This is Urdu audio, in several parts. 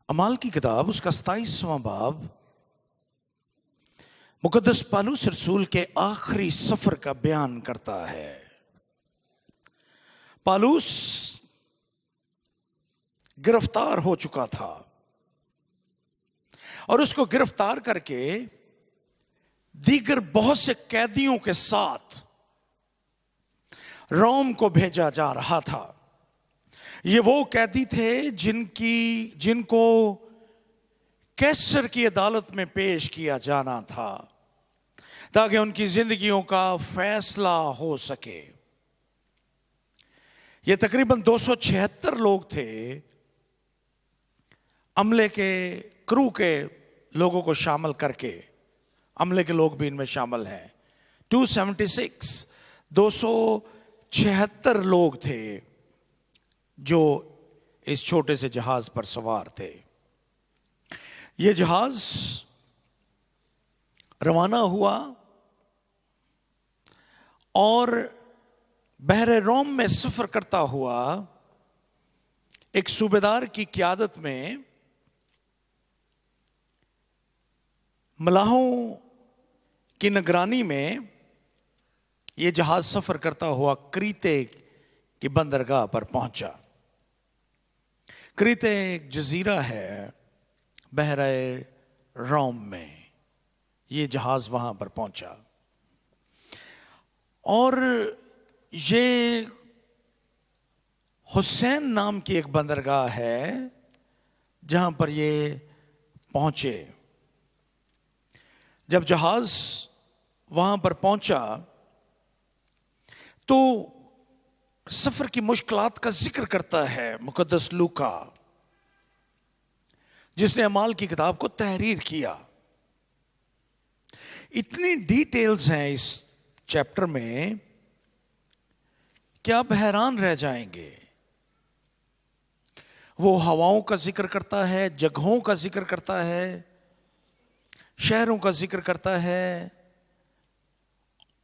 اعمال کی کتاب اس کا 27واں باب مقدس پالوس رسول کے آخری سفر کا بیان کرتا ہے۔ پالوس گرفتار ہو چکا تھا اور اس کو گرفتار کر کے دیگر بہت سے قیدیوں کے ساتھ روم کو بھیجا جا رہا تھا۔ یہ وہ قیدی تھے جن کو کیسر کی عدالت میں پیش کیا جانا تھا تاکہ ان کی زندگیوں کا فیصلہ ہو سکے۔ یہ تقریباً 276 لوگ تھے، عملے کے کرو کے لوگوں کو شامل کر کے، عملے کے لوگ بھی ان میں شامل ہیں۔ 276 لوگ تھے جو اس چھوٹے سے جہاز پر سوار تھے۔ یہ جہاز روانہ ہوا اور بحر روم میں سفر کرتا ہوا ایک صوبیدار کی قیادت میں ملاحوں کی نگرانی میں یہ جہاز سفر کرتا ہوا کریتے کی بندرگاہ پر پہنچا۔ کریتے ایک جزیرہ ہے بحر روم میں، یہ جہاز وہاں پر پہنچا اور یہ حسین نام کی ایک بندرگاہ ہے جہاں پر یہ پہنچے۔ جب جہاز وہاں پر پہنچا تو سفر کی مشکلات کا ذکر کرتا ہے مقدس لوکا، جس نے اعمال کی کتاب کو تحریر کیا۔ اتنی ڈیٹیلز ہیں اس چیپٹر میں کہ آپ حیران رہ جائیں گے۔ وہ ہواؤں کا ذکر کرتا ہے، جگہوں کا ذکر کرتا ہے، شہروں کا ذکر کرتا ہے،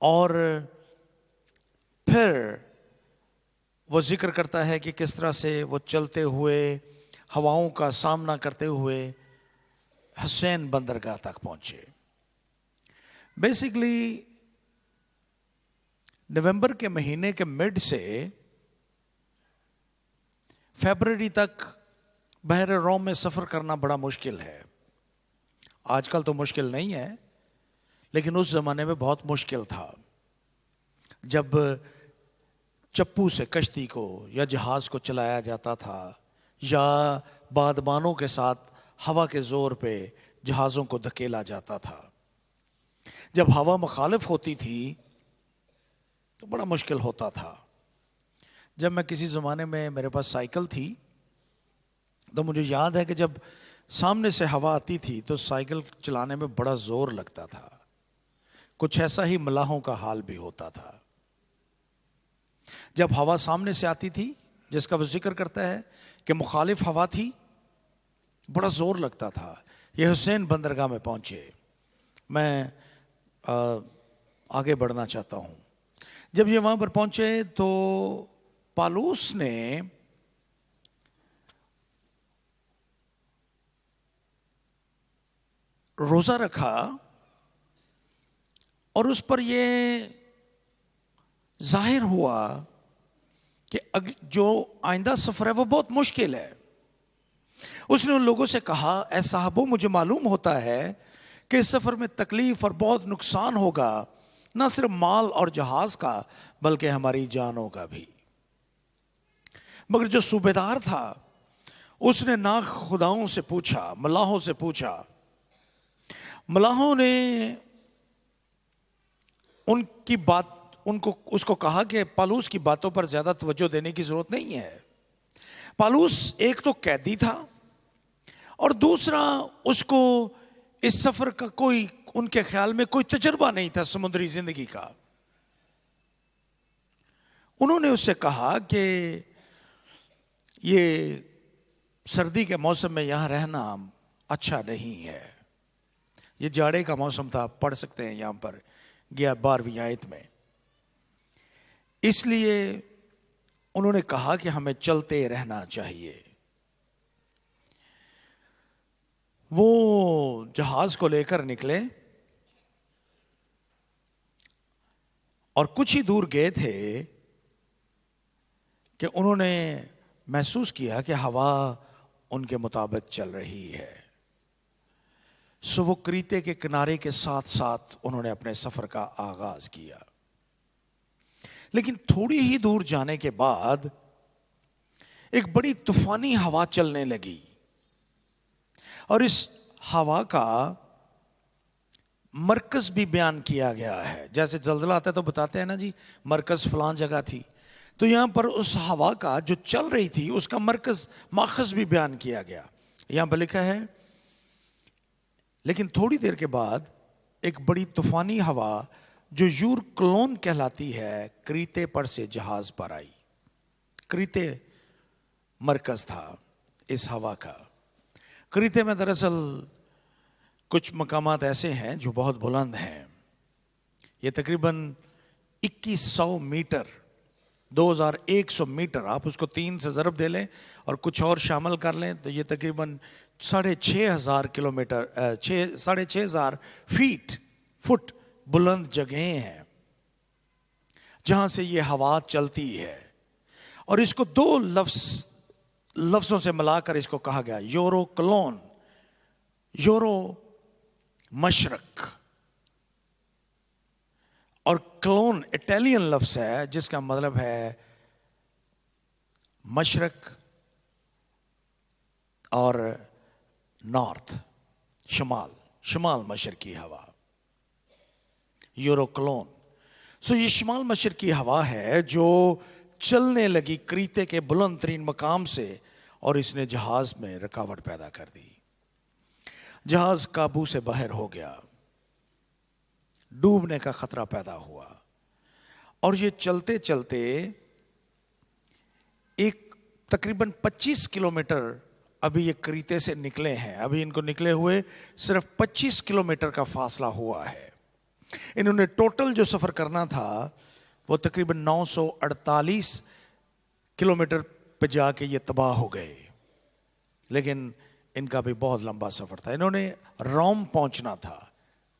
اور پھر وہ ذکر کرتا ہے کہ کس طرح سے وہ چلتے ہوئے ہواؤں کا سامنا کرتے ہوئے حسین بندرگاہ تک پہنچے۔ بیسیکلی نومبر کے مہینے کے مڈ سے فیبرری تک بحر روم میں سفر کرنا بڑا مشکل ہے۔ آج کل تو مشکل نہیں ہے، لیکن اس زمانے میں بہت مشکل تھا، جب چپو سے کشتی کو یا جہاز کو چلایا جاتا تھا یا بادبانوں کے ساتھ ہوا کے زور پہ جہازوں کو دھکیلا جاتا تھا۔ جب ہوا مخالف ہوتی تھی تو بڑا مشکل ہوتا تھا۔ جب میں کسی زمانے میں میرے پاس سائیکل تھی تو مجھے یاد ہے کہ جب سامنے سے ہوا آتی تھی تو سائیکل چلانے میں بڑا زور لگتا تھا۔ کچھ ایسا ہی ملاحوں کا حال بھی ہوتا تھا۔ جب ہوا سامنے سے آتی تھی، جس کا وہ ذکر کرتا ہے کہ مخالف ہوا تھی، بڑا زور لگتا تھا۔ یہ حسین بندرگاہ میں پہنچے۔ میں آگے بڑھنا چاہتا ہوں۔ جب یہ وہاں پر پہنچے تو پالوس نے روزہ رکھا اور اس پر یہ ظاہر ہوا کہ جو آئندہ سفر ہے وہ بہت مشکل ہے۔ اس نے ان لوگوں سے کہا، اے صاحبو، مجھے معلوم ہوتا ہے کہ اس سفر میں تکلیف اور بہت نقصان ہوگا، نہ صرف مال اور جہاز کا بلکہ ہماری جانوں کا بھی۔ مگر جو صوبیدار تھا اس نے ناک خداؤں سے پوچھا، ملاحوں سے پوچھا۔ ملاحوں نے اس کو کہا کہ پالوس کی باتوں پر زیادہ توجہ دینے کی ضرورت نہیں ہے۔ پالوس ایک تو قیدی تھا اور دوسرا اس کو اس سفر کا ان کے خیال میں کوئی تجربہ نہیں تھا سمندری زندگی کا۔ انہوں نے اس سے کہا کہ یہ سردی کے موسم میں یہاں رہنا اچھا نہیں ہے۔ یہ جاڑے کا موسم تھا، پڑھ سکتے ہیں یہاں پر 12ویں آیت میں۔ اس لیے انہوں نے کہا کہ ہمیں چلتے رہنا چاہیے۔ وہ جہاز کو لے کر نکلے اور کچھ ہی دور گئے تھے کہ انہوں نے محسوس کیا کہ ہوا ان کے مطابق چل رہی ہے. سو وہ کریتے کے کنارے کے ساتھ ساتھ انہوں نے اپنے سفر کا آغاز کیا. لیکن تھوڑی ہی دور جانے کے بعد ایک بڑی طوفانی ہوا چلنے لگی اور اس ہوا کا مرکز بھی بیان کیا گیا ہے. جیسے زلزلہ آتا ہے تو بتاتے ہیں نا جی مرکز فلان جگہ تھی, تو یہاں پر اس ہوا کا جو چل رہی تھی اس کا مرکز ماخذ بھی بیان کیا گیا. یہاں پر لکھا ہے لیکن تھوڑی دیر کے بعد ایک بڑی طوفانی ہوا جو یورکلون کہلاتی ہے کریتے پر سے جہاز پر آئی. کریتے مرکز تھا اس ہوا کا. کریتے میں دراصل کچھ مقامات ایسے ہیں جو بہت بلند ہیں. یہ تقریباً 2100 میٹر 2100 میٹر, آپ اس کو 3 سے ضرب دے لیں اور کچھ اور شامل کر لیں تو یہ تقریباً 6500 کلومیٹر 6500 فٹ بلند جگہیں ہیں جہاں سے یہ ہوا چلتی ہے. اور اس کو 2 لفظوں سے ملا کر اس کو کہا گیا یوروکلون. یورو مشرق اور کلون اٹیلین لفظ ہے جس کا مطلب ہے مشرق اور نارتھ, شمال مشرقی ہوا یوروکلون. سو یہ شمال مشرقی ہوا ہے جو چلنے لگی کریتے کے بلند ترین مقام سے اور اس نے جہاز میں رکاوٹ پیدا کر دی. جہاز قابو سے باہر ہو گیا, ڈوبنے کا خطرہ پیدا ہوا اور یہ چلتے چلتے ایک تقریباً 25 کلومیٹر ابھی یہ کریتے سے نکلے ہیں. ابھی ان کو نکلے ہوئے صرف 25 کلومیٹر کا فاصلہ ہوا ہے. انہوں نے ٹوٹل جو سفر کرنا تھا وہ تقریباً 948 کلومیٹر پہ جا کے یہ تباہ ہو گئے. لیکن ان کا بھی بہت لمبا سفر تھا. انہوں نے روم پہنچنا تھا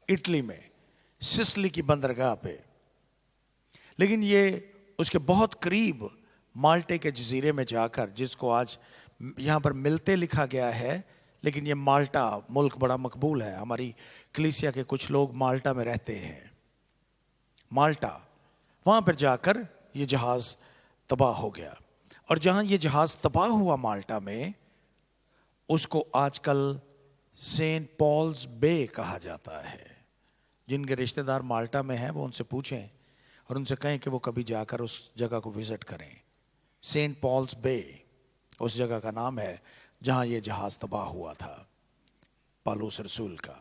اٹلی میں سسلی کی بندرگاہ پہ, لیکن یہ اس کے بہت قریب مالٹے کے جزیرے میں جا کر, جس کو آج یہاں پر ملتے لکھا گیا ہے لیکن یہ مالٹا ملک بڑا مقبول ہے. ہماری کلیسیا کے کچھ لوگ مالٹا میں رہتے ہیں. مالٹا, وہاں پر جا کر یہ جہاز تباہ ہو گیا. اور جہاں یہ جہاز تباہ ہوا مالٹا میں, اس کو آج کل سینٹ پالز بے کہا جاتا ہے. جن کے رشتہ دار مالٹا میں ہیں وہ ان سے پوچھیں اور ان سے کہیں کہ وہ کبھی جا کر اس جگہ کو وزٹ کریں. سینٹ پالز بے اس جگہ کا نام ہے جہاں یہ جہاز تباہ ہوا تھا پالوس رسول کا.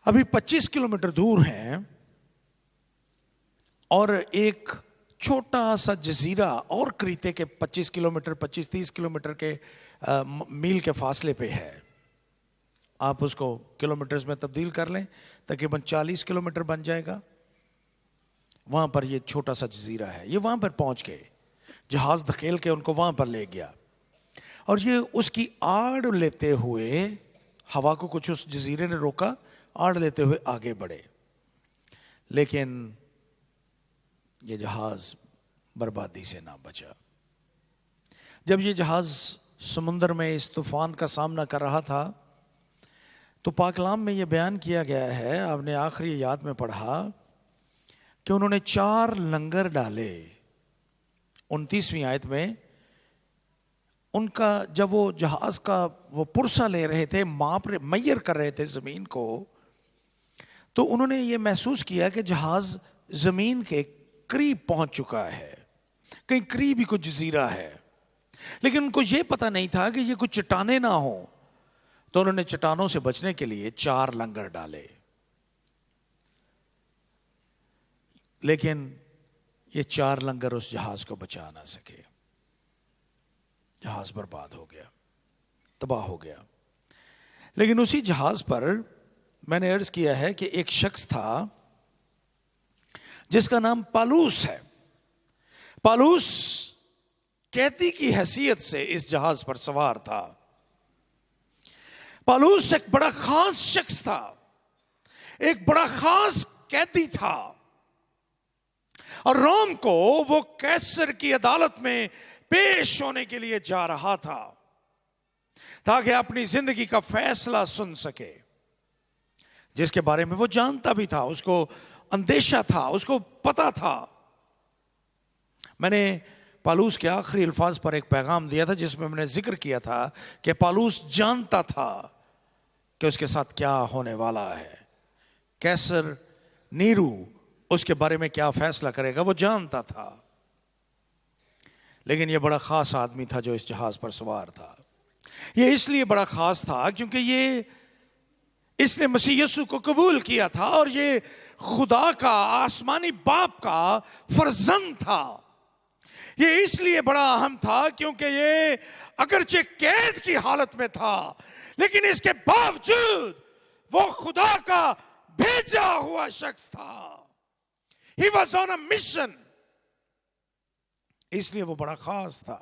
ابھی 25 کلومیٹر دور ہیں اور ایک چھوٹا سا جزیرہ اور کریتے کے 25-30 کلومیٹر کے میل کے فاصلے پہ ہے. آپ اس کو کلومیٹرز میں تبدیل کر لیں تقریباً 40 کلومیٹر بن جائے گا. وہاں پر یہ چھوٹا سا جزیرہ ہے. یہ وہاں پر پہنچ گئے, جہاز دھکیل کے ان کو وہاں پر لے گیا اور یہ اس کی آڑ لیتے ہوئے, ہوا کو کچھ اس جزیرے نے روکا, آڑ لیتے ہوئے آگے بڑھے. لیکن یہ جہاز بربادی سے نہ بچا. جب یہ جہاز سمندر میں اس طوفان کا سامنا کر رہا تھا تو پاک کلام میں یہ بیان کیا گیا ہے, آپ نے آخری آیات میں پڑھا کہ انہوں نے 4 لنگر ڈالے. 29ویں آیت میں ان کا جب وہ جہاز کا وہ پرسہ لے رہے تھے, میئر کر رہے تھے زمین کو, تو انہوں نے یہ محسوس کیا کہ جہاز زمین کے قریب پہنچ چکا ہے, کہیں قریب ہی کوئی جزیرہ ہے. لیکن ان کو یہ پتہ نہیں تھا کہ یہ کچھ چٹانیں نہ ہوں, تو انہوں نے چٹانوں سے بچنے کے لیے 4 لنگر ڈالے. لیکن یہ 4 لنگر اس جہاز کو بچا نہ سکے. جہاز برباد ہو گیا, تباہ ہو گیا. لیکن اسی جہاز پر میں نے عرض کیا ہے کہ ایک شخص تھا جس کا نام پالوس ہے. پالوس قیدی کی حیثیت سے اس جہاز پر سوار تھا. پالوس ایک بڑا خاص شخص تھا، ایک بڑا خاص قیدی تھا، اور روم کو وہ قیصر کی عدالت میں پیش ہونے کے لیے جا رہا تھا تاکہ اپنی زندگی کا فیصلہ سن سکے، جس کے بارے میں وہ جانتا بھی تھا، اس کو اندیشہ تھا، اس کو پتا تھا۔ میں نے پالوس کے آخری الفاظ پر ایک پیغام دیا تھا جس میں نے ذکر کیا تھا کہ پالوس جانتا تھا کہ اس کے ساتھ کیا ہونے والا ہے، قیصر نیرو اس کے بارے میں کیا فیصلہ کرے گا، وہ جانتا تھا۔ لیکن یہ بڑا خاص آدمی تھا جو اس جہاز پر سوار تھا۔ یہ اس لیے بڑا خاص تھا کیونکہ اس نے مسیح یسوع کو قبول کیا تھا، اور یہ خدا کا آسمانی باپ کا فرزند تھا۔ یہ اس لیے بڑا اہم تھا کیونکہ یہ اگرچہ قید کی حالت میں تھا، لیکن اس کے باوجود وہ خدا کا بھیجا ہوا شخص تھا۔ He was on a mission۔ اس لیے وہ بڑا خاص تھا۔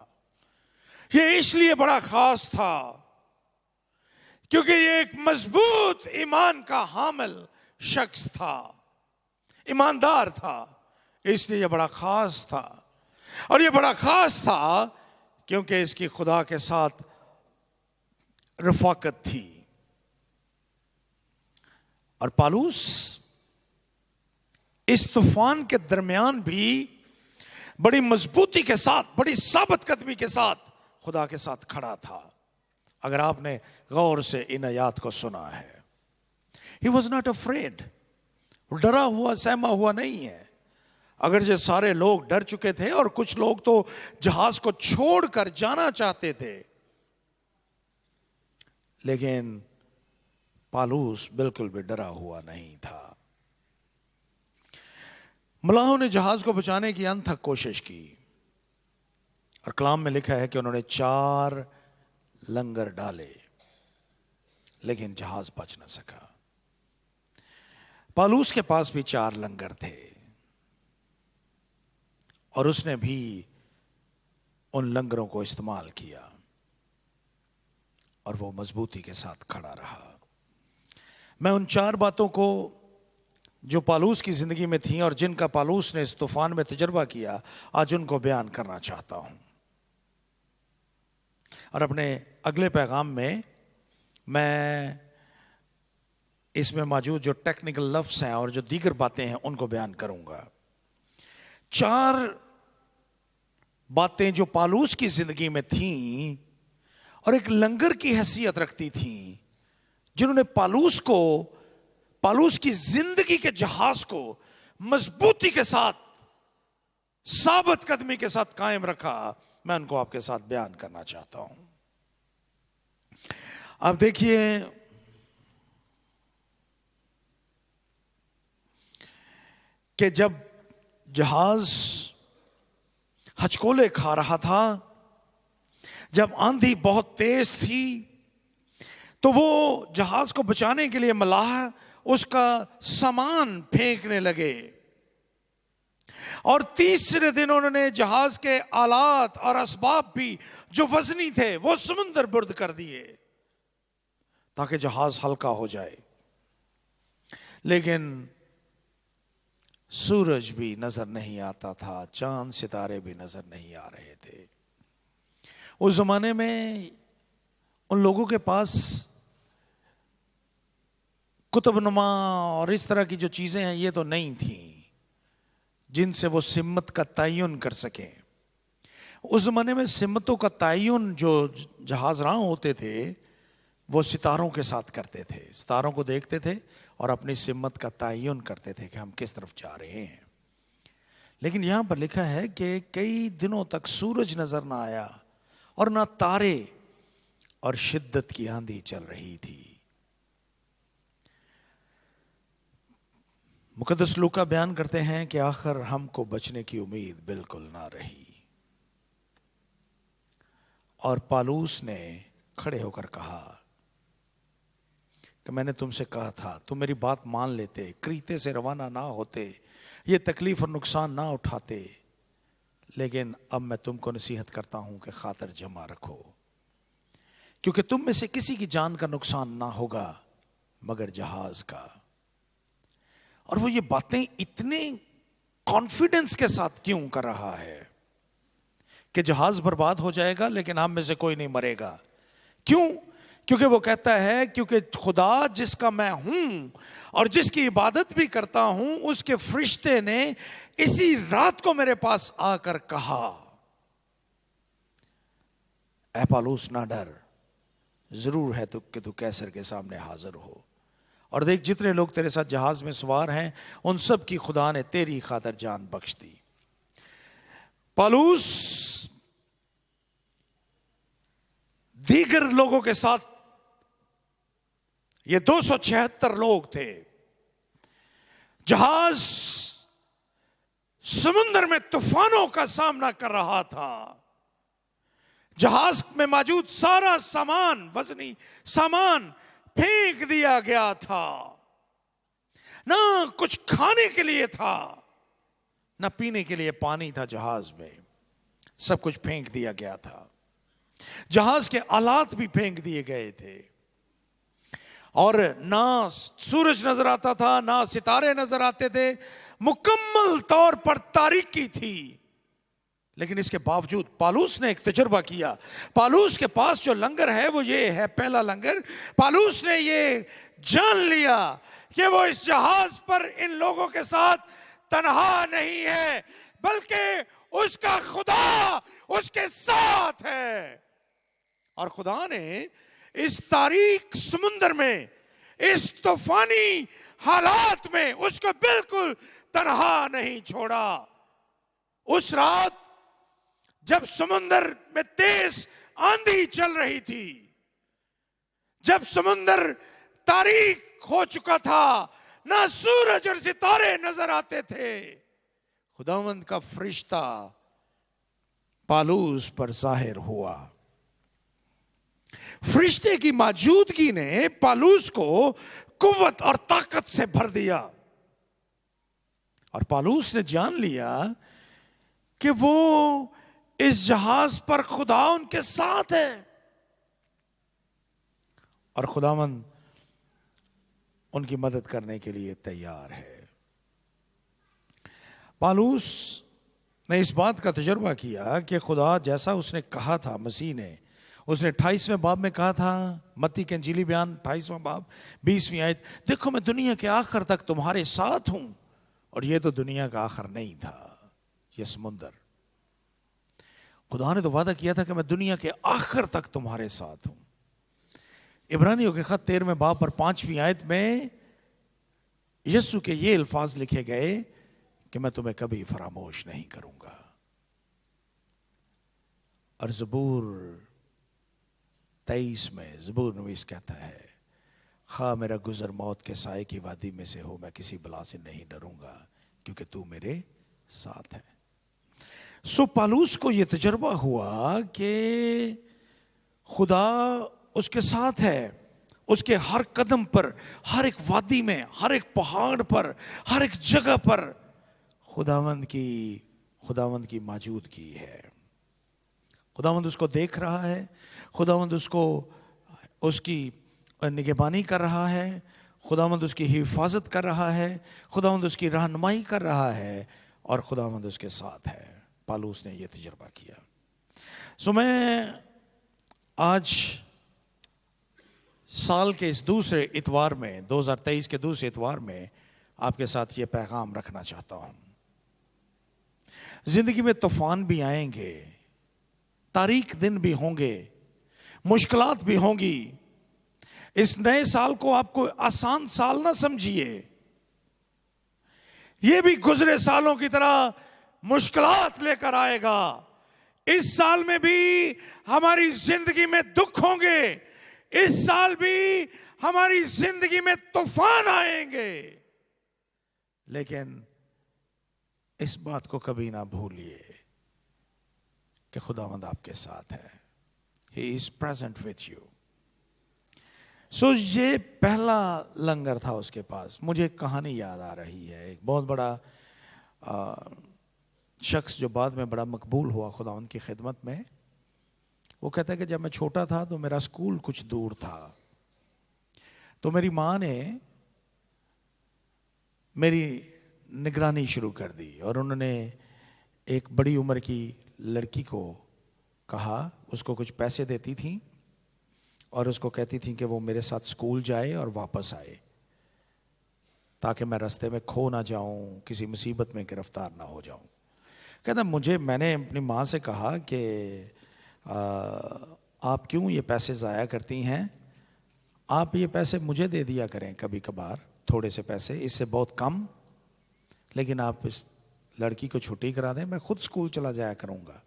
یہ اس لیے بڑا خاص تھا کیونکہ یہ ایک مضبوط ایمان کا حامل شخص تھا، ایماندار تھا، اس لیے یہ بڑا خاص تھا۔ اور یہ بڑا خاص تھا کیونکہ اس کی خدا کے ساتھ رفاقت تھی۔ اور پالوس اس طوفان کے درمیان بھی بڑی مضبوطی کے ساتھ، بڑی ثابت قدمی کے ساتھ خدا کے ساتھ کھڑا تھا۔ اگر آپ نے غور سے ان آیات کو سنا ہے، He was not afraid۔ ڈرا ہوا سہما ہوا نہیں ہے۔ اگرچہ سارے لوگ ڈر چکے تھے اور کچھ لوگ تو جہاز کو چھوڑ کر جانا چاہتے تھے، لیکن پالوس بالکل بھی ڈرا ہوا نہیں تھا۔ ملاحوں نے جہاز کو بچانے کی انتھک کوشش کی، اور کلام میں لکھا ہے کہ انہوں نے 4 لنگر ڈالے، لیکن جہاز بچ نہ سکا۔ پالوس کے پاس بھی 4 لنگر تھے، اور اس نے بھی ان لنگروں کو استعمال کیا، اور وہ مضبوطی کے ساتھ کھڑا رہا۔ میں ان 4 باتوں کو جو پالوس کی زندگی میں تھیں اور جن کا پالوس نے اس طوفان میں تجربہ کیا، آج ان کو بیان کرنا چاہتا ہوں۔ اور اپنے اگلے پیغام میں اس میں موجود جو ٹیکنیکل لفظ ہیں اور جو دیگر باتیں ہیں ان کو بیان کروں گا۔ 4 باتیں جو پالوس کی زندگی میں تھیں اور ایک لنگر کی حیثیت رکھتی تھیں، جنہوں نے پالوس کی زندگی کے جہاز کو مضبوطی کے ساتھ، ثابت قدمی کے ساتھ قائم رکھا، میں ان کو آپ کے ساتھ بیان کرنا چاہتا ہوں۔ اب دیکھیے، کہ جب جہاز ہچکولے کھا رہا تھا، جب آندھی بہت تیز تھی، تو وہ جہاز کو بچانے کے لیے ملاح اس کا سامان پھینکنے لگے، اور تیسرے دن انہوں نے جہاز کے آلات اور اسباب بھی جو وزنی تھے وہ سمندر برد کر دیے تاکہ جہاز ہلکا ہو جائے۔ لیکن سورج بھی نظر نہیں آتا تھا، چاند ستارے بھی نظر نہیں آ رہے تھے۔ اس زمانے میں ان لوگوں کے پاس کتب نما اور اس طرح کی جو چیزیں ہیں یہ تو نہیں تھیں جن سے وہ سمت کا تعین کر سکیں۔ اس زمانے میں سمتوں کا تعین جو جہاز راں ہوتے تھے وہ ستاروں کے ساتھ کرتے تھے، ستاروں کو دیکھتے تھے اور اپنی سمت کا تعین کرتے تھے کہ ہم کس طرف جا رہے ہیں۔ لیکن یہاں پر لکھا ہے کہ کئی دنوں تک سورج نظر نہ آیا اور نہ تارے، اور شدت کی آندھی چل رہی تھی۔ مقدس لوکا بیان کرتے ہیں کہ آخر ہم کو بچنے کی امید بالکل نہ رہی، اور پالوس نے کھڑے ہو کر کہا کہ میں نے تم سے کہا تھا، تم میری بات مان لیتے، کریتے سے روانہ نہ ہوتے، یہ تکلیف اور نقصان نہ اٹھاتے، لیکن اب میں تم کو نصیحت کرتا ہوں کہ خاطر جمع رکھو، کیونکہ تم میں سے کسی کی جان کا نقصان نہ ہوگا مگر جہاز کا. اور وہ یہ باتیں اتنے کانفیڈنس کے ساتھ کیوں کر رہا ہے کہ جہاز برباد ہو جائے گا لیکن ہم میں سے کوئی نہیں مرے گا؟ کیوں؟ کیونکہ وہ کہتا ہے کیونکہ خدا جس کا میں ہوں اور جس کی عبادت بھی کرتا ہوں اس کے فرشتے نے اسی رات کو میرے پاس آ کر کہا اے پالوس نہ ڈر، ضرور ہے تو کہ تو کیسر کے سامنے حاضر ہو، اور دیکھ جتنے لوگ تیرے ساتھ جہاز میں سوار ہیں ان سب کی خدا نے تیری خاطر جان بخش دی. پالوس دیگر لوگوں کے ساتھ، یہ 276 لوگ تھے، جہاز سمندر میں طوفانوں کا سامنا کر رہا تھا، جہاز میں موجود سارا سامان، وزنی سامان پھینک دیا گیا تھا، نہ کچھ کھانے کے لیے تھا نہ پینے کے لیے پانی تھا، جہاز میں سب کچھ پھینک دیا گیا تھا، جہاز کے آلات بھی پھینک دیے گئے تھے، اور نہ سورج نظر آتا تھا نہ ستارے نظر آتے تھے، مکمل طور پر تاریکی تھی. لیکن اس کے باوجود پالوس نے ایک تجربہ کیا. پالوس کے پاس جو لنگر ہے وہ یہ ہے، پہلا لنگر، پالوس نے یہ جان لیا کہ وہ اس جہاز پر ان لوگوں کے ساتھ تنہا نہیں ہے بلکہ اس کا خدا اس کے ساتھ ہے. اور خدا نے اس تاریک سمندر میں، اس طوفانی حالات میں اس کو بالکل تنہا نہیں چھوڑا. اس رات جب سمندر میں تیز آندھی چل رہی تھی، جب سمندر تاریک ہو چکا تھا، نہ سورج اور ستارے نظر آتے تھے، خداوند کا فرشتہ پالوس پر ظاہر ہوا. فرشتے کی موجودگی نے پالوس کو قوت اور طاقت سے بھر دیا، اور پالوس نے جان لیا کہ وہ اس جہاز پر خدا ان کے ساتھ ہے، اور خداوند ان کی مدد کرنے کے لیے تیار ہے. پالوس نے اس بات کا تجربہ کیا کہ خدا جیسا اس نے کہا تھا، مسیح نے، اس نے 28ویں باب میں کہا تھا، متی کے انجیلی بیان 28واں باب 20ویں آیت، دیکھو میں دنیا کے آخر تک تمہارے ساتھ ہوں. اور یہ تو دنیا کا آخر نہیں تھا، یہ سمندر. خدا نے تو وعدہ کیا تھا کہ میں دنیا کے آخر تک تمہارے ساتھ ہوں. عبرانیوں کے خط 13ویں باب پر 5ویں آیت میں یسوع کے یہ الفاظ لکھے گئے کہ میں تمہیں کبھی فراموش نہیں کروں گا. اور زبور 23 میں زبور نویس کہتا ہے، خواہ میرا گزر موت کے سائے کی وادی میں سے ہو، میں کسی بلا سے نہیں ڈروں گا کیونکہ تو میرے ساتھ ہے. سو پالوس کو یہ تجربہ ہوا کہ خدا اس کے ساتھ ہے، اس کے ہر قدم پر، ہر ایک وادی میں، ہر ایک پہاڑ پر، ہر ایک جگہ پر خداوند کی موجودگی ہے. خداوند اس کو دیکھ رہا ہے، خداوند اس کی نگہبانی کر رہا ہے، خداوند اس کی حفاظت کر رہا ہے، خداوند اس کی رہنمائی کر رہا ہے، اور خداوند اس کے ساتھ ہے. پالوس نے یہ تجربہ کیا. سو میں آج سال کے اس دوسرے اتوار میں، 2023 کے دوسرے اتوار میں آپ کے ساتھ یہ پیغام رکھنا چاہتا ہوں. زندگی میں طوفان بھی آئیں گے، تاریک دن بھی ہوں گے، مشکلات بھی ہوں گی. اس نئے سال کو آپ کو آسان سال نہ سمجھیے، یہ بھی گزرے سالوں کی طرح مشکلات لے کر آئے گا. اس سال میں بھی ہماری زندگی میں دکھ ہوں گے، اس سال بھی ہماری زندگی میں طوفان آئیں گے، لیکن اس بات کو کبھی نہ بھولیے کہ خداوند آپ کے ساتھ ہے. He is present with you. سو یہ پہلا لنگر تھا اس کے پاس. مجھے ایک کہانی یاد آ رہی ہے. ایک بہت بڑا شخص جو بعد میں بڑا مقبول ہوا خداوند کی خدمت میں، وہ کہتا ہے کہ جب میں چھوٹا تھا تو میرا اسکول کچھ دور تھا، تو میری ماں نے میری نگرانی شروع کر دی، اور انہوں نے ایک بڑی عمر کی لڑکی کو کہا، اس کو کچھ پیسے دیتی تھیں اور اس کو کہتی تھیں کہ وہ میرے ساتھ اسکول جائے اور واپس آئے، تاکہ میں راستے میں کھو نہ جاؤں، کسی مصیبت میں گرفتار نہ ہو جاؤں۔ کہتا میں نے اپنی ماں سے کہا کہ آپ کیوں یہ پیسے ضائع کرتی ہیں، آپ یہ پیسے مجھے دے دیا کریں کبھی کبھار، تھوڑے سے پیسے، اس سے بہت کم، لیکن آپ اس لڑکی کو چھٹی کرا دیں، میں خود اسکول چلا جایا کروں گا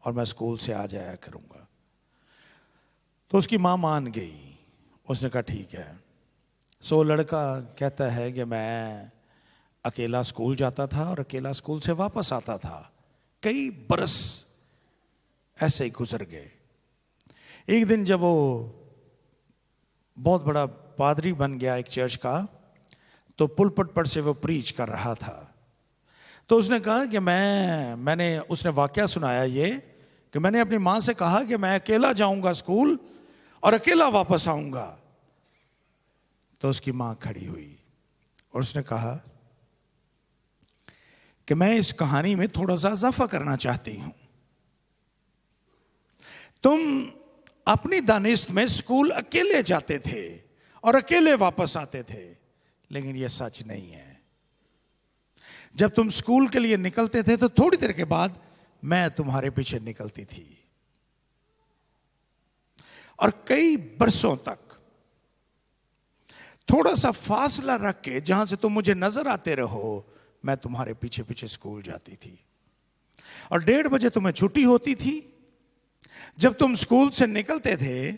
اور میں اسکول سے آ جایا کروں گا۔ تو اس کی ماں مان گئی، اس نے کہا ٹھیک ہے۔ سو لڑکا کہتا ہے کہ میں اکیلا اسکول جاتا تھا اور اکیلا اسکول سے واپس آتا تھا، کئی برس ایسے ہی گزر گئے۔ ایک دن جب وہ بہت بڑا پادری بن گیا ایک چرچ کا، تو پلپٹ پر سے وہ پریچ کر رہا تھا، تو اس نے کہا کہ اس نے واقعہ سنایا یہ کہ میں نے اپنی ماں سے کہا کہ میں اکیلا جاؤں گا اسکول اور اکیلا واپس آؤں گا۔ تو اس کی ماں کھڑی ہوئی اور اس نے کہا کہ میں اس کہانی میں تھوڑا سا اضافہ کرنا چاہتی ہوں۔ تم اپنی دانست میں اسکول اکیلے جاتے تھے اور اکیلے واپس آتے تھے، لیکن یہ سچ نہیں ہے۔ جب تم اسکول کے لیے نکلتے تھے تو تھوڑی دیر کے بعد میں تمہارے پیچھے نکلتی تھی، اور کئی برسوں تک تھوڑا سا فاصلہ رکھ کے جہاں سے تم مجھے نظر آتے رہو، میں تمہارے پیچھے پیچھے اسکول جاتی تھی، اور 1:30 بجے تمہیں چھٹی ہوتی تھی۔ جب تم اسکول سے نکلتے تھے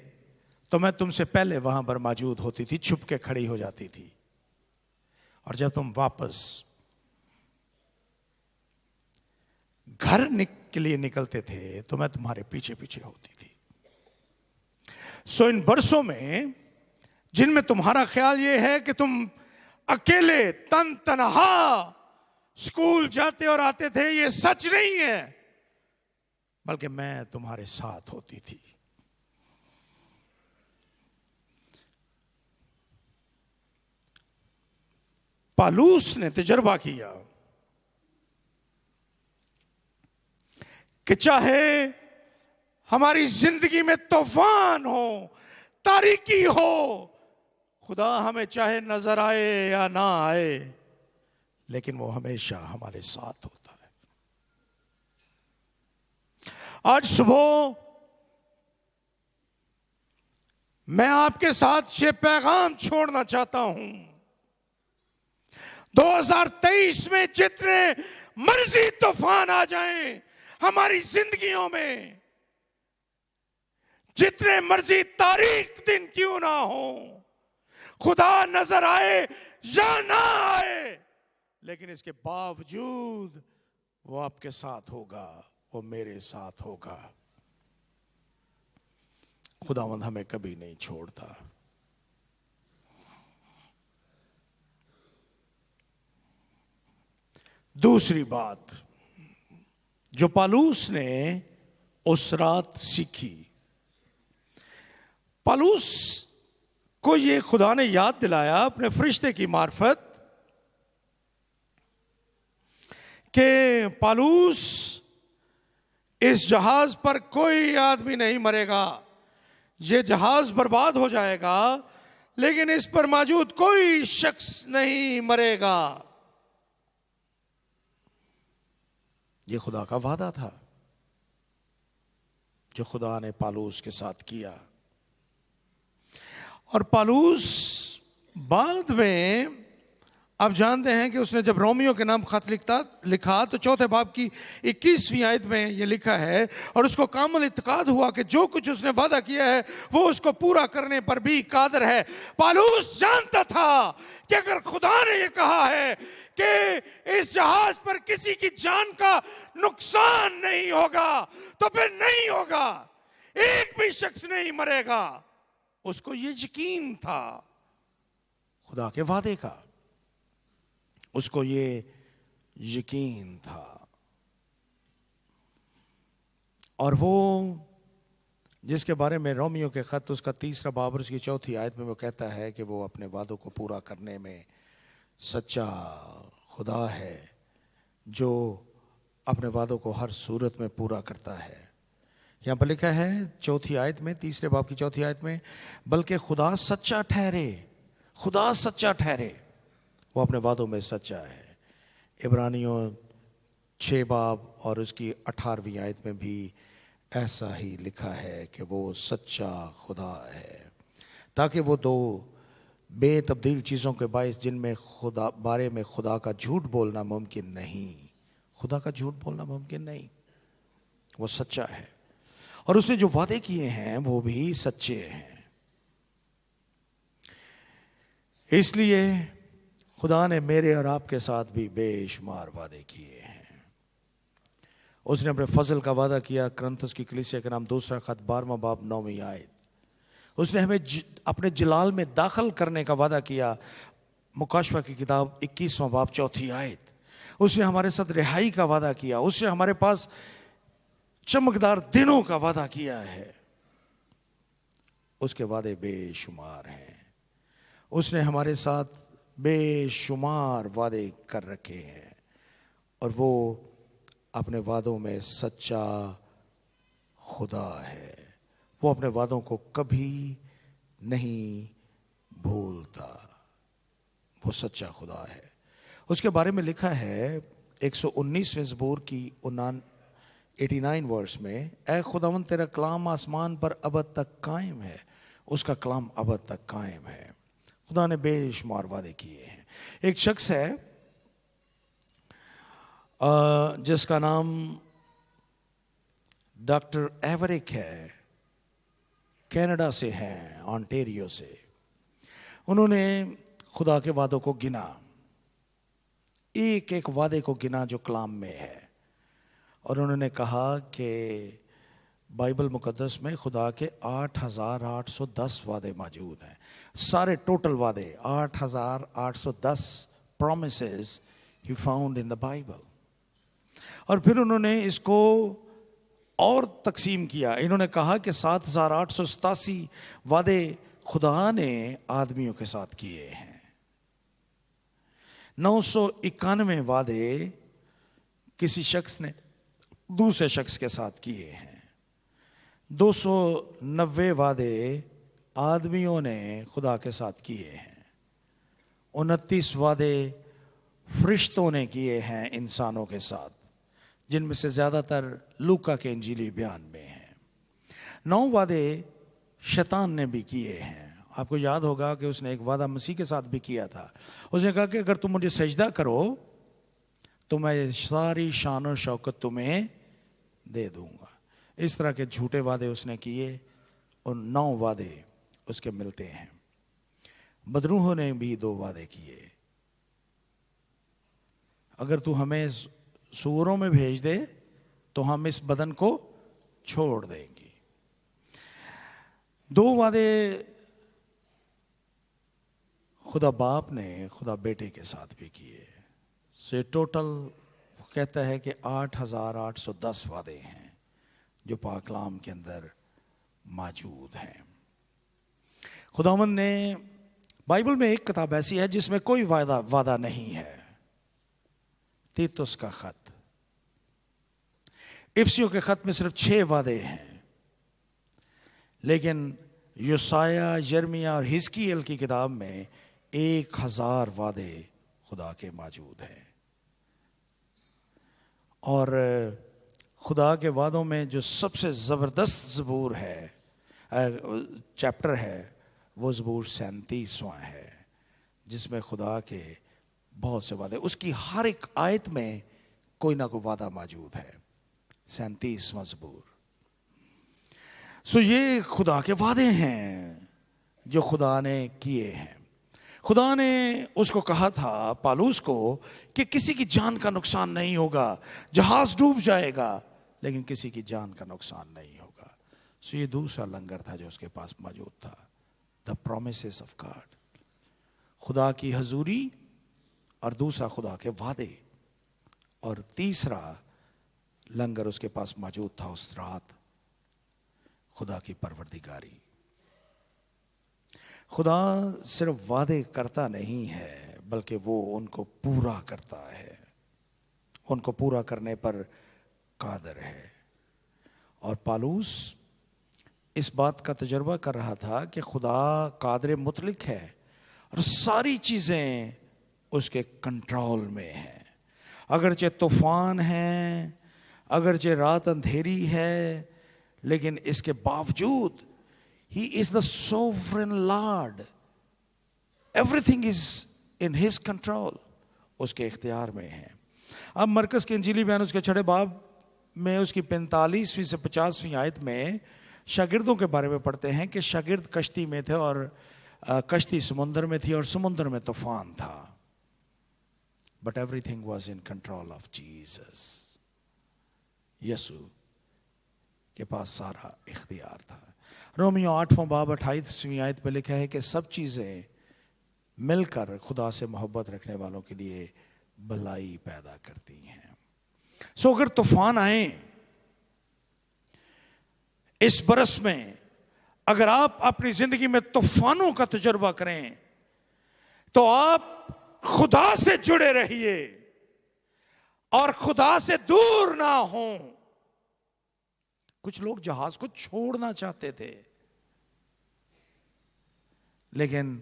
تو میں تم سے پہلے وہاں پر موجود ہوتی تھی، چھپ کے کھڑی ہو جاتی تھی، اور جب تم واپس گھر کے لیے نکلتے تھے تو میں تمہارے پیچھے پیچھے ہوتی تھی۔ سو ان برسوں میں جن میں تمہارا خیال یہ ہے کہ تم اکیلے تنہا اسکول جاتے اور آتے تھے، یہ سچ نہیں ہے، بلکہ میں تمہارے ساتھ ہوتی تھی۔ پالوس نے تجربہ کیا کہ چاہے ہماری زندگی میں طوفان ہو، تاریکی ہو، خدا ہمیں چاہے نظر آئے یا نہ آئے، لیکن وہ ہمیشہ ہمارے ساتھ ہوتا ہے۔ آج صبح میں آپ کے ساتھ یہ پیغام چھوڑنا چاہتا ہوں، 2023 میں جتنے مرضی طوفان آ جائیں ہماری زندگیوں میں، جتنے مرضی تاریک دن کیوں نہ ہوں، خدا نظر آئے یا نہ آئے، لیکن اس کے باوجود وہ آپ کے ساتھ ہوگا، وہ میرے ساتھ ہوگا۔ خداوند ہمیں کبھی نہیں چھوڑتا۔ دوسری بات جو پالوس نے اس رات سیکھی، پالوس کو یہ خدا نے یاد دلایا اپنے فرشتے کی معرفت کہ پالوس، اس جہاز پر کوئی آدمی نہیں مرے گا، یہ جہاز برباد ہو جائے گا، لیکن اس پر موجود کوئی شخص نہیں مرے گا۔ یہ خدا کا وعدہ تھا جو خدا نے پالوس کے ساتھ کیا، اور پالوس بعد میں آپ جانتے ہیں کہ اس نے جب رومیو کے نام خط لکھا تو 4 باب کی 21ویں آیت میں یہ لکھا ہے، اور اس کو کامل اعتقاد ہوا کہ جو کچھ اس نے وعدہ کیا ہے وہ اس کو پورا کرنے پر بھی قادر ہے۔ پالوس جانتا تھا کہ اگر خدا نے یہ کہا ہے کہ اس جہاز پر کسی کی جان کا نقصان نہیں ہوگا تو پھر نہیں ہوگا، ایک بھی شخص نہیں مرے گا۔ اس کو یہ یقین تھا خدا کے وعدے کا، اس کو یہ یقین تھا، اور وہ جس کے بارے میں رومیو کے خط اس کا 3 باب اور اس کی 4 آیت میں وہ کہتا ہے کہ وہ اپنے وعدوں کو پورا کرنے میں سچا خدا ہے، جو اپنے وعدوں کو ہر صورت میں پورا کرتا ہے۔ یہاں پر لکھا ہے 4 آیت میں، 3 باب کی 4 آیت میں، بلکہ خدا سچا ٹھہرے، خدا سچا ٹھہرے، وہ اپنے وعدوں میں سچا ہے۔ عبرانیوں 6 باب اور اس کی 18ویں آیت میں بھی ایسا ہی لکھا ہے کہ وہ سچا خدا ہے، تاکہ وہ 2 بے تبدیل چیزوں کے باعث، جن میں خدا بارے میں خدا کا جھوٹ بولنا ممکن نہیں، خدا کا جھوٹ بولنا ممکن نہیں، وہ سچا ہے، اور اس نے جو وعدے کیے ہیں وہ بھی سچے ہیں۔ اس لیے خدا نے میرے اور آپ کے ساتھ بھی بے شمار وعدے کیے ہیں۔ اس نے اپنے فضل کا وعدہ کیا، کرنتھس کی کلیسیا کے نام 2 خط 12واں باب 9ویں آیت۔ اس نے ہمیں اپنے جلال میں داخل کرنے کا وعدہ کیا، مکاشفہ کی کتاب 21واں باب 4 آیت۔ اس نے ہمارے ساتھ رہائی کا وعدہ کیا، اس نے ہمارے پاس چمکدار دنوں کا وعدہ کیا ہے۔ اس کے وعدے بے شمار ہیں، اس نے ہمارے ساتھ بے شمار وعدے کر رکھے ہیں، اور وہ اپنے وعدوں میں سچا خدا ہے، وہ اپنے وعدوں کو کبھی نہیں بھولتا، وہ سچا خدا ہے۔ اس کے بارے میں لکھا ہے 119ویں زبور کی 89 ورس میں، اے خداوند تیرا کلام آسمان پر ابد تک قائم ہے، اس کا کلام ابد تک قائم ہے۔ خدا نے بے شمار وعدے کیے ہیں۔ ایک شخص ہے جس کا نام ڈاکٹر ایوریک ہے، کینیڈا سے ہیں، آنٹیریو سے۔ انہوں نے خدا کے وعدوں کو گنا، ایک ایک وعدے کو گنا جو کلام میں ہے، اور انہوں نے کہا کہ بائبل مقدس میں خدا کے 8810 وعدے موجود ہیں، سارے ٹوٹل وعدے 8810 promises he found in the Bible۔ اور پھر انہوں نے اس کو اور تقسیم کیا، انہوں نے کہا کہ 7887 وعدے خدا نے آدمیوں کے ساتھ کیے ہیں، 991 وعدے کسی شخص نے دوسرے شخص کے ساتھ کیے ہیں، 290 وعدے آدمیوں نے خدا کے ساتھ کیے ہیں، 29 وعدے فرشتوں نے کیے ہیں انسانوں کے ساتھ، جن میں سے زیادہ تر لوکا کے انجیلی بیان میں ہیں، 9 وعدے شیطان نے بھی کیے ہیں۔ آپ کو یاد ہوگا کہ اس نے ایک وعدہ مسیح کے ساتھ بھی کیا تھا، اس نے کہا کہ اگر تم مجھے سجدہ کرو تو میں ساری شان و شوکت تمہیں دے دوں گا۔ اس طرح کے جھوٹے وعدے اس نے کیے، اور 9 وعدے اس کے ملتے ہیں۔ بدروحوں نے بھی 2 وعدے کیے، اگر تو ہمیں سوروں میں بھیج دے تو ہم اس بدن کو چھوڑ دیں گے۔ 2 وعدے خدا باپ نے خدا بیٹے کے ساتھ بھی کیے، سے ٹوٹل کہتا ہے کہ 8810 وعدے ہیں جو پاک کلام کے اندر موجود ہیں۔ خداوند نے بائبل میں ایک کتاب ایسی ہے جس میں کوئی وعدہ نہیں ہے، تیتوس کا خط۔ افسیوں کے خط میں صرف 6 وعدے ہیں، لیکن یوسایا، یرمیا اور حزقیل کی کتاب میں 1000 وعدے خدا کے موجود ہیں۔ اور خدا کے وعدوں میں جو سب سے زبردست زبور ہے، چیپٹر ہے، وہ زبور 37واں ہے، جس میں خدا کے بہت سے وعدے، اس کی ہر ایک آیت میں کوئی نہ کوئی وعدہ موجود ہے۔ 37واں زبور۔ یہ خدا کے وعدے ہیں جو خدا نے کیے ہیں۔ خدا نے اس کو کہا تھا، پالوس کو، کہ کسی کی جان کا نقصان نہیں ہوگا، جہاز ڈوب جائے گا لیکن کسی کی جان کا نقصان نہیں ہوگا۔ یہ دوسرا لنگر تھا جو اس کے پاس موجود تھا، the promises of God، خدا کی حضوری، اور دوسرا خدا کے وعدے، اور تیسرا لنگر اس کے پاس موجود تھا اس رات، خدا کی پروردگاری. خدا صرف وعدے کرتا نہیں ہے بلکہ وہ ان کو پورا کرتا ہے، ان کو پورا کرنے پر قادر ہے. اور پالوس اس بات کا تجربہ کر رہا تھا کہ خدا قادر مطلق ہے اور ساری چیزیں اس کے کنٹرول میں ہیں. اگرچہ طوفان ہے، اگرچہ رات اندھیری ہے، لیکن اس کے باوجود He is the sovereign Lord. Everything is in his control. اس کے اختیار میں ہے. اب مرکز کے انجیلی بیان اس کے 6 باب میں اس کی 45ویں سے 50ویں آیت میں شاگردوں کے بارے میں پڑھتے ہیں کہ شاگرد کشتی میں تھے اور کشتی سمندر میں تھی اور سمندر میں طوفان تھا. But everything was in control of Jesus. یسوع کے پاس سارا اختیار تھا. رومیو 8واں باب 28ویں آیت میں لکھا ہے کہ سب چیزیں مل کر خدا سے محبت رکھنے والوں کے لیے بھلائی پیدا کرتی ہیں. سو اگر طوفان آئیں اس برس میں، اگر آپ اپنی زندگی میں طوفانوں کا تجربہ کریں تو آپ خدا سے جڑے رہیے اور خدا سے دور نہ ہوں. کچھ لوگ جہاز کو چھوڑنا چاہتے تھے، لیکن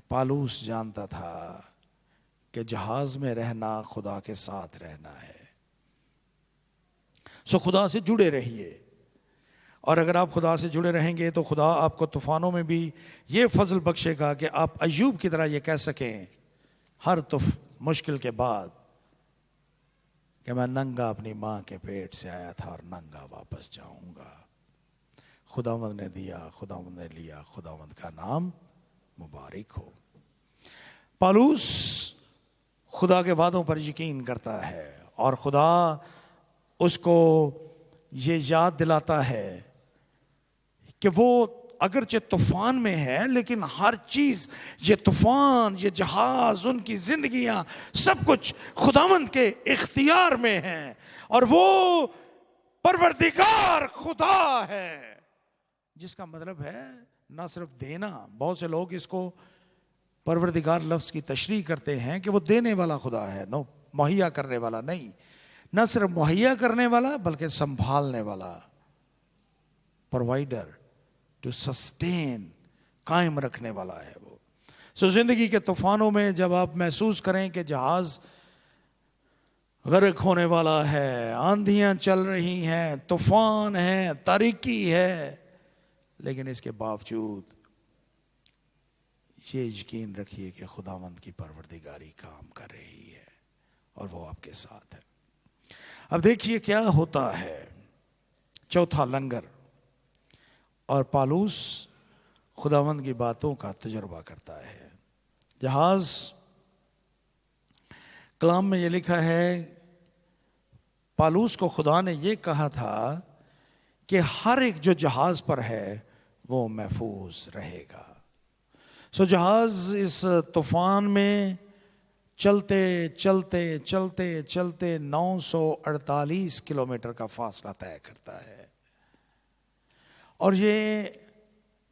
پالوس جانتا تھا کہ جہاز میں رہنا خدا کے ساتھ رہنا ہے. سو خدا سے جڑے رہیے، اور اگر آپ خدا سے جڑے رہیں گے تو خدا آپ کو طوفانوں میں بھی یہ فضل بخشے گا کہ آپ ایوب کی طرح یہ کہہ سکیں ہر مشکل کے بعد کہ میں ننگا اپنی ماں کے پیٹ سے آیا تھا اور ننگا واپس جاؤں گا. خداوند نے دیا، خداوند نے لیا، خداوند کا نام مبارک ہو. پالوس خدا کے وعدوں پر یقین کرتا ہے اور خدا اس کو یہ یاد دلاتا ہے کہ وہ اگرچہ طوفان میں ہے لیکن ہر چیز، یہ طوفان، یہ جہاز، ان کی زندگیاں، سب کچھ خداوند کے اختیار میں ہیں اور وہ پروردگار خدا ہے. جس کا مطلب ہے نہ صرف دینا. بہت سے لوگ اس کو پروردگار لفظ کی تشریح کرتے ہیں کہ وہ دینے والا خدا ہے. نو، مہیا کرنے والا نہیں. نہ صرف مہیا کرنے والا بلکہ سنبھالنے والا، پرووائڈر، ٹو سسٹین، قائم رکھنے والا ہے وہ. سو زندگی کے طوفانوں میں جب آپ محسوس کریں کہ جہاز غرق ہونے والا ہے، آندھیاں چل رہی ہیں، طوفان ہے، تاریکی ہے، لیکن اس کے باوجود یہ یقین رکھیے کہ خداوند کی پروردگاری کام کر رہی ہے اور وہ آپ کے ساتھ ہے. اب دیکھیے کیا ہوتا ہے. چوتھا لنگر. اور پالوس خداوند کی باتوں کا تجربہ کرتا ہے. جہاز، کلام میں یہ لکھا ہے پالوس کو خدا نے یہ کہا تھا کہ ہر ایک جو جہاز پر ہے وہ محفوظ رہے گا. سو جہاز اس طوفان میں چلتے چلتے چلتے چلتے 948 کلومیٹر کا فاصلہ طے کرتا ہے اور یہ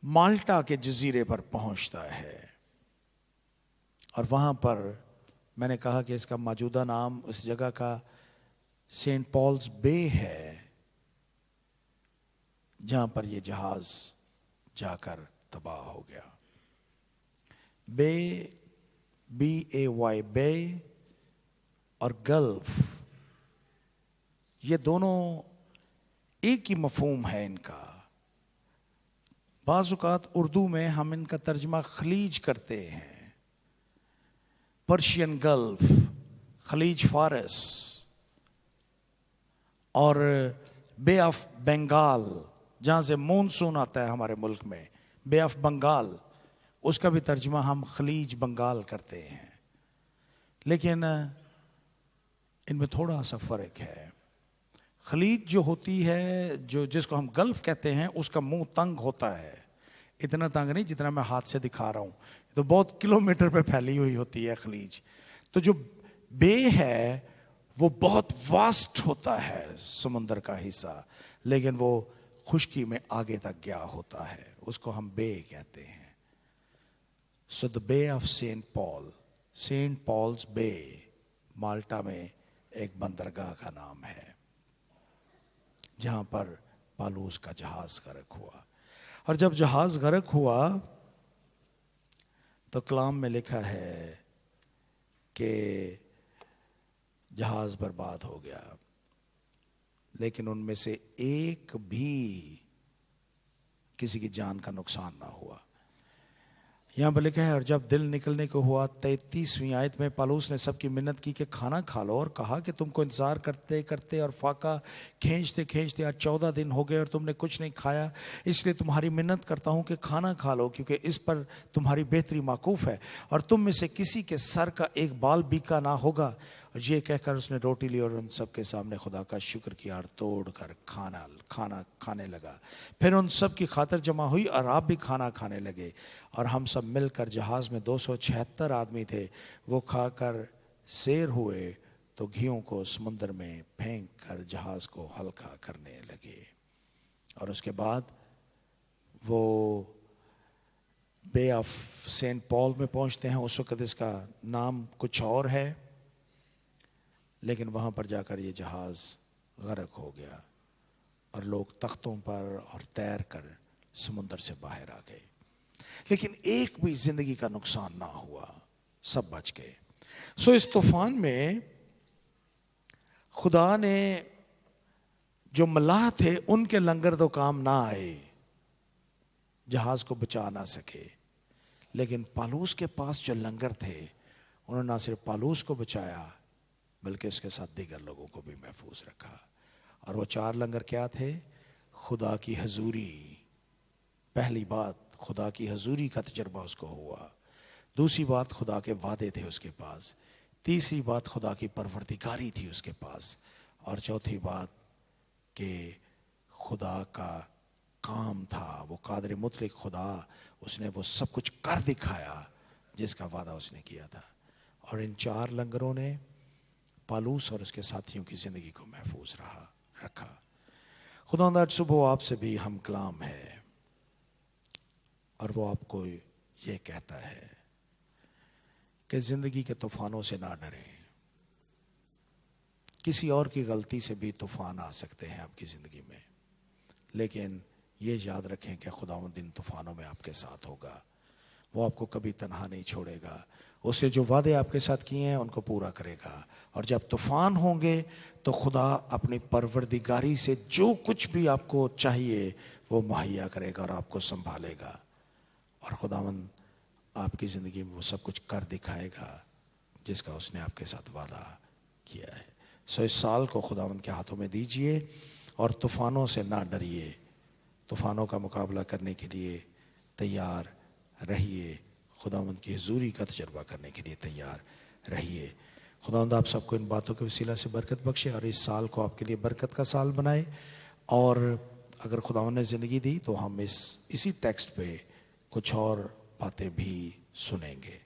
مالٹا کے جزیرے پر پہنچتا ہے. اور وہاں پر میں نے کہا کہ اس کا موجودہ نام اس جگہ کا سینٹ پالز بے ہے، جہاں پر یہ جہاز جا کر تباہ ہو گیا. بے، BAY، بے اور گلف، یہ دونوں ایک ہی مفہوم ہے ان کا. بعض اوقات اردو میں ہم ان کا ترجمہ خلیج کرتے ہیں. پرشین گلف، خلیج فارس، اور بے آف بنگال جہاں سے مونسون آتا ہے ہمارے ملک میں، بے آف بنگال، اس کا بھی ترجمہ ہم خلیج بنگال کرتے ہیں. لیکن ان میں تھوڑا سا فرق ہے. خلیج جو ہوتی ہے، جس کو ہم گلف کہتے ہیں، اس کا منہ تنگ ہوتا ہے. اتنا تنگ نہیں جتنا میں ہاتھ سے دکھا رہا ہوں، تو بہت کلومیٹر پہ پھیلی ہوئی ہوتی ہے خلیج. تو جو بے ہے وہ بہت واسٹ ہوتا ہے، سمندر کا حصہ، لیکن وہ خشکی میں آگے تک گیا ہوتا ہے، اس کو ہم بے کہتے ہیں. سو دا بے آف سینٹ پالز بے مالٹا میں ایک بندرگاہ کا نام ہے جہاں پر پالوس کا جہاز غرق ہوا. اور جب جہاز غرق ہوا تو کلام میں لکھا ہے کہ جہاز برباد ہو گیا، لیکن ان میں سے ایک بھی کسی کی جان کا نقصان نہ ہوا. یہاں پر لکھا ہے اور جب دل نکلنے کو ہوا 33ویں آیت میں پالوس نے سب کی منت کی کہ کھانا کھا لو، اور کہا کہ تم کو انتظار کرتے کرتے اور فاقہ کھینچتے کھینچتے آج 14 دن ہو گئے اور تم نے کچھ نہیں کھایا، اس لیے تمہاری منت کرتا ہوں کہ کھانا کھا لو، کیونکہ اس پر تمہاری بہتری موقوف ہے، اور تم میں سے کسی کے سر کا ایک بال بیکا نہ ہوگا. اور یہ کہہ کر اس نے روٹی لی اور ان سب کے سامنے خدا کا شکر کیا اور توڑ کر کھانا کھانے لگا. پھر ان سب کی خاطر جمع ہوئی اور آپ بھی کھانا کھانے لگے. اور ہم سب مل کر جہاز میں 276 آدمی تھے، وہ کھا کر سیر ہوئے تو گھیوں کو سمندر میں پھینک کر جہاز کو ہلکا کرنے لگے. اور اس کے بعد وہ بے آف سینٹ پال میں پہنچتے ہیں. اس وقت اس کا نام کچھ اور ہے، لیکن وہاں پر جا کر یہ جہاز غرق ہو گیا اور لوگ تختوں پر اور تیر کر سمندر سے باہر آ گئے. لیکن ایک بھی زندگی کا نقصان نہ ہوا، سب بچ گئے. سو اس طوفان میں خدا نے جو ملاح تھے ان کے لنگر تو کام نہ آئے، جہاز کو بچا نہ سکے، لیکن پالوس کے پاس جو لنگر تھے انہوں نے نہ صرف پالوس کو بچایا بلکہ اس کے ساتھ دیگر لوگوں کو بھی محفوظ رکھا. اور وہ 4 لنگر کیا تھے؟ خدا کی حضوری. پہلی بات خدا کی حضوری کا تجربہ اس کو ہوا. دوسری بات خدا کے وعدے تھے اس کے پاس. تیسری بات خدا کی پروردگاری تھی اس کے پاس. اور چوتھی بات کہ خدا کا کام تھا، وہ قادر مطلق خدا، اس نے وہ سب کچھ کر دکھایا جس کا وعدہ اس نے کیا تھا. اور ان 4 لنگروں نے پالوس اور اس کے ساتھیوں کی زندگی کو محفوظ رکھا. خداوند آج صبح آپ سے بھی ہم کلام ہے اور وہ آپ کو یہ کہتا ہے کہ زندگی کے طوفانوں سے نہ ڈریں. کسی اور کی غلطی سے بھی طوفان آ سکتے ہیں آپ کی زندگی میں، لیکن یہ یاد رکھیں کہ خداوند ان طوفانوں میں آپ کے ساتھ ہوگا. وہ آپ کو کبھی تنہا نہیں چھوڑے گا. اس نے جو وعدے آپ کے ساتھ کیے ہیں ان کو پورا کرے گا. اور جب طوفان ہوں گے تو خدا اپنی پروردگاری سے جو کچھ بھی آپ کو چاہیے وہ مہیا کرے گا اور آپ کو سنبھالے گا. اور خداوند آپ کی زندگی میں وہ سب کچھ کر دکھائے گا جس کا اس نے آپ کے ساتھ وعدہ کیا ہے. سو اس سال کو خداوند کے ہاتھوں میں دیجئے اور طوفانوں سے نہ ڈریے. طوفانوں کا مقابلہ کرنے کے لیے تیار رہیے. خداوند کی حضوری کا تجربہ کرنے کے لیے تیار رہیے. خداوند آپ سب کو ان باتوں کے وسیلہ سے برکت بخشے اور اس سال کو آپ کے لیے برکت کا سال بنائے. اور اگر خداوند نے زندگی دی تو ہم اسی ٹیکسٹ پہ کچھ اور باتیں بھی سنیں گے.